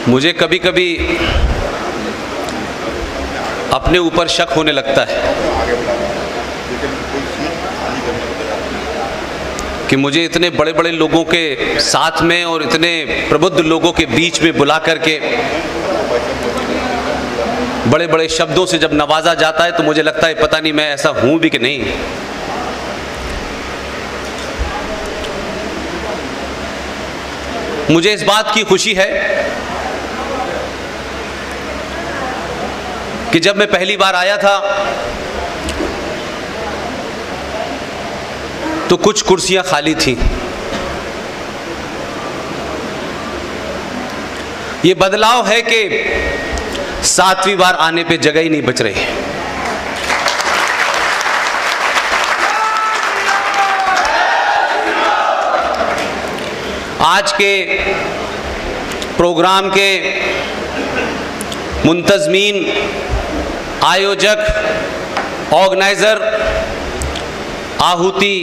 मुझे कभी कभी अपने ऊपर शक होने लगता है कि मुझे इतने बड़े बड़े लोगों के साथ में और इतने प्रबुद्ध लोगों के बीच में बुला करके बड़े बड़े शब्दों से जब नवाजा जाता है तो मुझे लगता है पता नहीं मैं ऐसा हूं भी कि नहीं। मुझे इस बात की खुशी है कि जब मैं पहली बार आया था तो कुछ कुर्सियां खाली थीं। ये बदलाव है कि 7वीं बार आने पे जगह ही नहीं बच रही। आज के प्रोग्राम के मुंतजमीन, आयोजक, ऑर्गेनाइजर, आहुति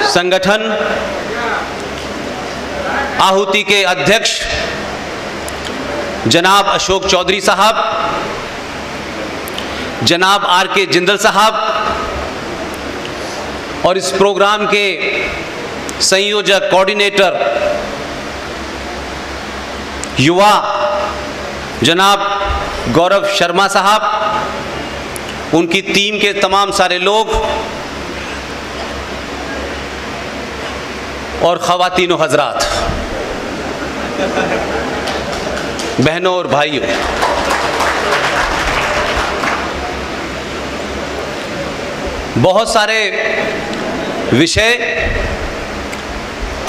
संगठन, आहुति के अध्यक्ष जनाब अशोक चौधरी साहब, जनाब आर.के. जिंदल साहब और इस प्रोग्राम के संयोजक, कोऑर्डिनेटर, युवा जनाब गौरव शर्मा साहब, उनकी टीम के तमाम सारे लोग और ख़वातीन और हजरात, बहनों और भाइयों, बहुत सारे विषय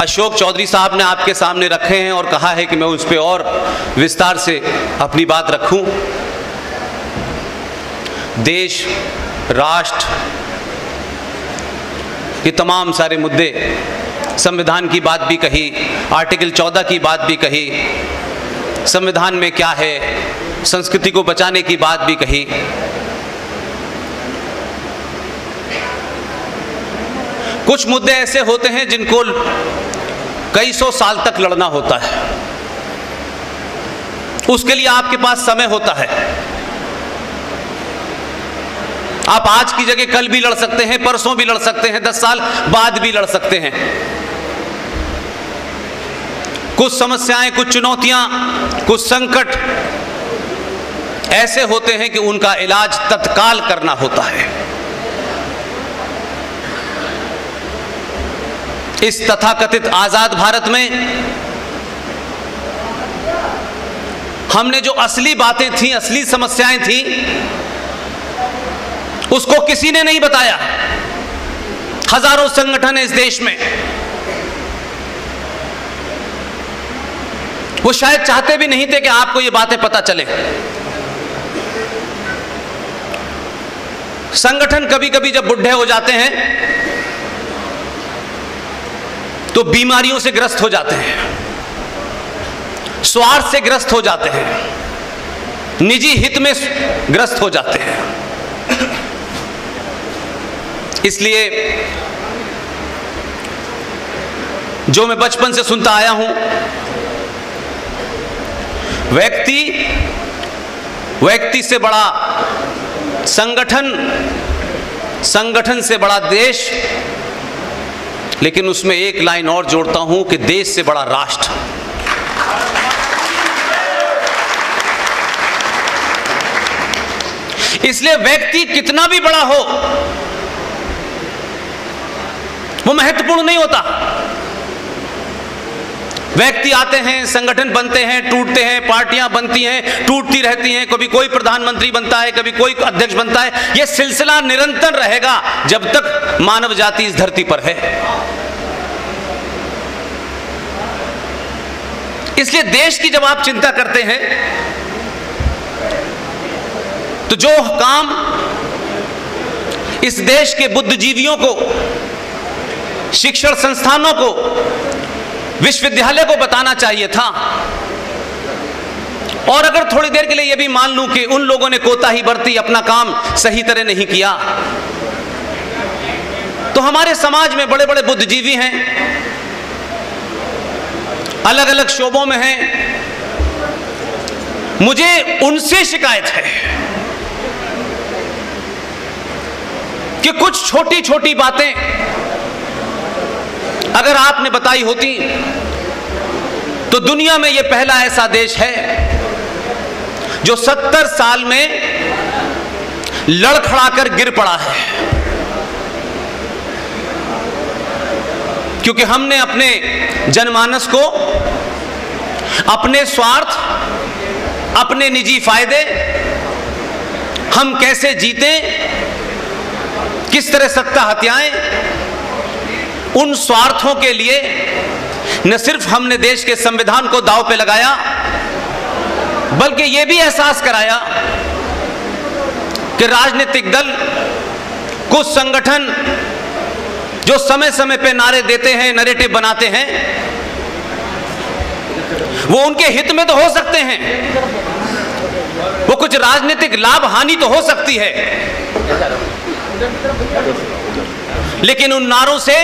अशोक चौधरी साहब ने आपके सामने रखे हैं और कहा है कि मैं उस पर और विस्तार से अपनी बात रखूं। देश, राष्ट्र के तमाम सारे मुद्दे, संविधान की बात भी कही, आर्टिकल 14 की बात भी कही, संविधान में क्या है, संस्कृति को बचाने की बात भी कही। कुछ मुद्दे ऐसे होते हैं जिनको कई सौ साल तक लड़ना होता है, उसके लिए आपके पास समय होता है। आप आज की जगह कल भी लड़ सकते हैं, परसों भी लड़ सकते हैं, 10 साल बाद भी लड़ सकते हैं। कुछ समस्याएं, कुछ चुनौतियां, कुछ संकट ऐसे होते हैं कि उनका इलाज तत्काल करना होता है। इस तथाकथित आजाद भारत में हमने जो असली बातें थी, असली समस्याएं थी, उसको किसी ने नहीं बताया। हजारों संगठन है इस देश में, वो शायद चाहते भी नहीं थे कि आपको ये बातें पता चले। संगठन कभी कभी जब बुढ़े हो जाते हैं तो बीमारियों से ग्रस्त हो जाते हैं, स्वार्थ से ग्रस्त हो जाते हैं, निजी हित में ग्रस्त हो जाते हैं। इसलिए जो मैं बचपन से सुनता आया हूं, व्यक्ति से बड़ा संगठन, संगठन से बड़ा देश, लेकिन उसमें एक लाइन और जोड़ता हूं कि देश से बड़ा राष्ट्र। इसलिए व्यक्ति कितना भी बड़ा हो वो महत्वपूर्ण नहीं होता। व्यक्ति आते हैं, संगठन बनते हैं, टूटते हैं, पार्टियां बनती हैं, टूटती रहती हैं, कभी कोई प्रधानमंत्री बनता है, कभी कोई अध्यक्ष बनता है। यह सिलसिला निरंतर रहेगा जब तक मानव जाति इस धरती पर है। इसलिए देश की जब आप चिंता करते हैं तो जो काम इस देश के बुद्धिजीवियों को, शिक्षण संस्थानों को, विश्वविद्यालय को बताना चाहिए था, और अगर थोड़ी देर के लिए यह भी मान लूं कि उन लोगों ने कोताही बरती, अपना काम सही तरह नहीं किया, तो हमारे समाज में बड़े बड़े बुद्धिजीवी हैं, अलग अलग शोबों में हैं, मुझे उनसे शिकायत है कि कुछ छोटी छोटी बातें अगर आपने बताई होती तो दुनिया में यह पहला ऐसा देश है जो 70 साल में लड़खड़ाकर गिर पड़ा है, क्योंकि हमने अपने जनमानस को अपने स्वार्थ, अपने निजी फायदे, हम कैसे जीते, किस तरह सत्ता हत्याएं, उन स्वार्थों के लिए न सिर्फ हमने देश के संविधान को दांव पे लगाया, बल्कि यह भी एहसास कराया कि राजनीतिक दल, कुछ संगठन जो समय समय पे नारे देते हैं, नैरेटिव बनाते हैं, वो उनके हित में तो हो सकते हैं, वो कुछ राजनीतिक लाभ हानि तो हो सकती है, लेकिन उन नारों से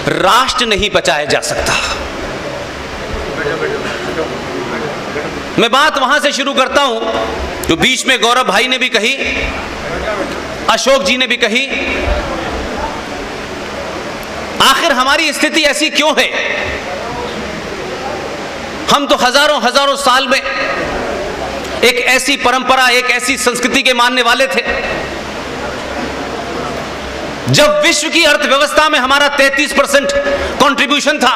राष्ट्र नहीं बचाया जा सकता। मैं बात वहां से शुरू करता हूं जो बीच में गौरव भाई ने भी कही, अशोक जी ने भी कही। आखिर हमारी स्थिति ऐसी क्यों है? हम तो हजारों हजारों साल में एक ऐसी परंपरा, एक ऐसी संस्कृति के मानने वाले थे जब विश्व की अर्थव्यवस्था में हमारा 33% कंट्रीब्यूशन था।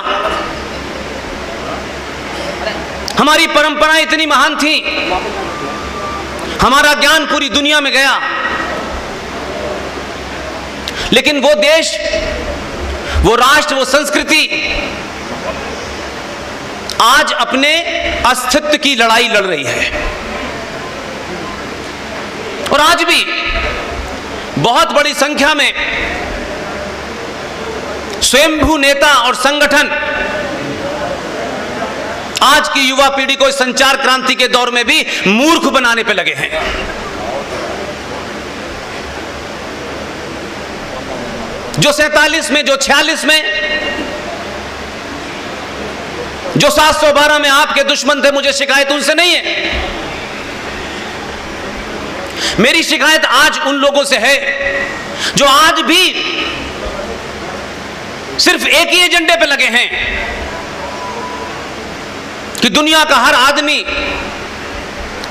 हमारी परंपराएं इतनी महान थी, हमारा ज्ञान पूरी दुनिया में गया, लेकिन वो देश, वो राष्ट्र, वो संस्कृति आज अपने अस्तित्व की लड़ाई लड़ रही है। और आज भी बहुत बड़ी संख्या में स्वयंभू नेता और संगठन आज की युवा पीढ़ी को संचार क्रांति के दौर में भी मूर्ख बनाने पे लगे हैं। जो 47 में, जो 46 में, जो 712 में आपके दुश्मन थे, मुझे शिकायत उनसे नहीं है। मेरी शिकायत आज उन लोगों से है जो आज भी सिर्फ एक ही एजेंडे पे लगे हैं कि दुनिया का हर आदमी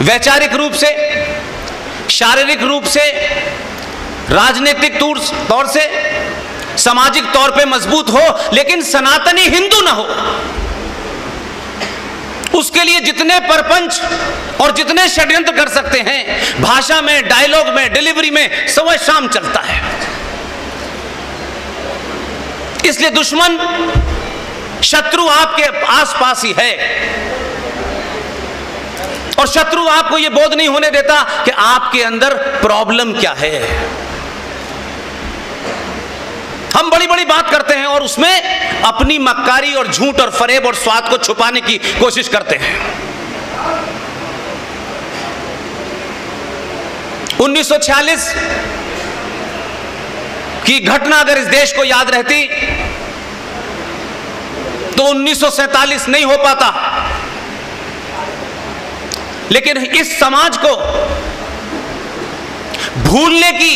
वैचारिक रूप से, शारीरिक रूप से, राजनीतिक तौर से, सामाजिक तौर पे मजबूत हो, लेकिन सनातनी हिंदू ना हो। उसके लिए जितने परपंच और जितने षड्यंत्र कर सकते हैं, भाषा में, डायलॉग में, डिलीवरी में, सुबह शाम चलता है। इसलिए दुश्मन, शत्रु आपके आसपास ही है, और शत्रु आपको यह बोध नहीं होने देता कि आपके अंदर प्रॉब्लम क्या है। हम बड़ी बड़ी बात करते हैं और उसमें अपनी मक्कारी और झूठ और फरेब और स्वाद को छुपाने की कोशिश करते हैं। 1946 की घटना अगर इस देश को याद रहती तो 1947 नहीं हो पाता, लेकिन इस समाज को भूलने की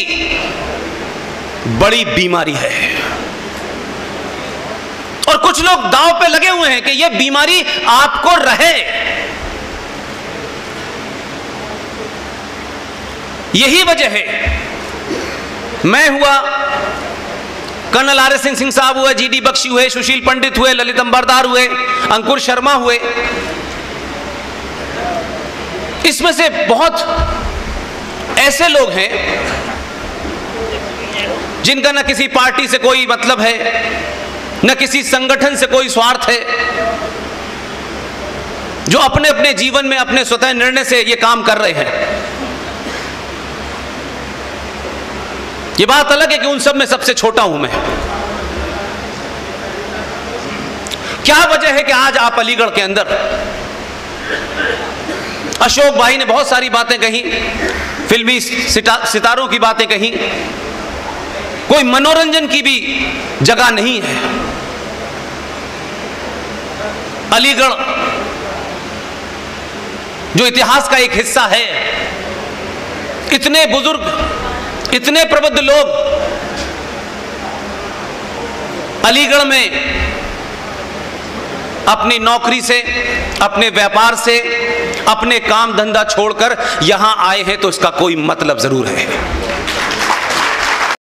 बड़ी बीमारी है, और कुछ लोग दांव पे लगे हुए हैं कि यह बीमारी आपको रहे। यही वजह है, मैं हुआ, कर्नल आर.एस. सिंह साहब हुए, जी.डी. बख्शी हुए, सुशील पंडित हुए, ललित अंबरदार हुए, अंकुर शर्मा हुए, इसमें से बहुत ऐसे लोग हैं जिनका न किसी पार्टी से कोई मतलब है, न किसी संगठन से कोई स्वार्थ है, जो अपने अपने जीवन में अपने स्वतः निर्णय से ये काम कर रहे हैं। ये बात अलग है कि उन सब में सबसे छोटा हूं मैं। क्या वजह है कि आज आप अलीगढ़ के अंदर, अशोक भाई ने बहुत सारी बातें कही, फिल्मी सितारों की बातें कही, कोई मनोरंजन की भी जगह नहीं है। अलीगढ़ जो इतिहास का एक हिस्सा है। इतने बुजुर्ग, इतने प्रबुद्ध लोग अलीगढ़ में अपनी नौकरी से, अपने व्यापार से, अपने काम धंधा छोड़कर यहां आए हैं, तो इसका कोई मतलब जरूर है।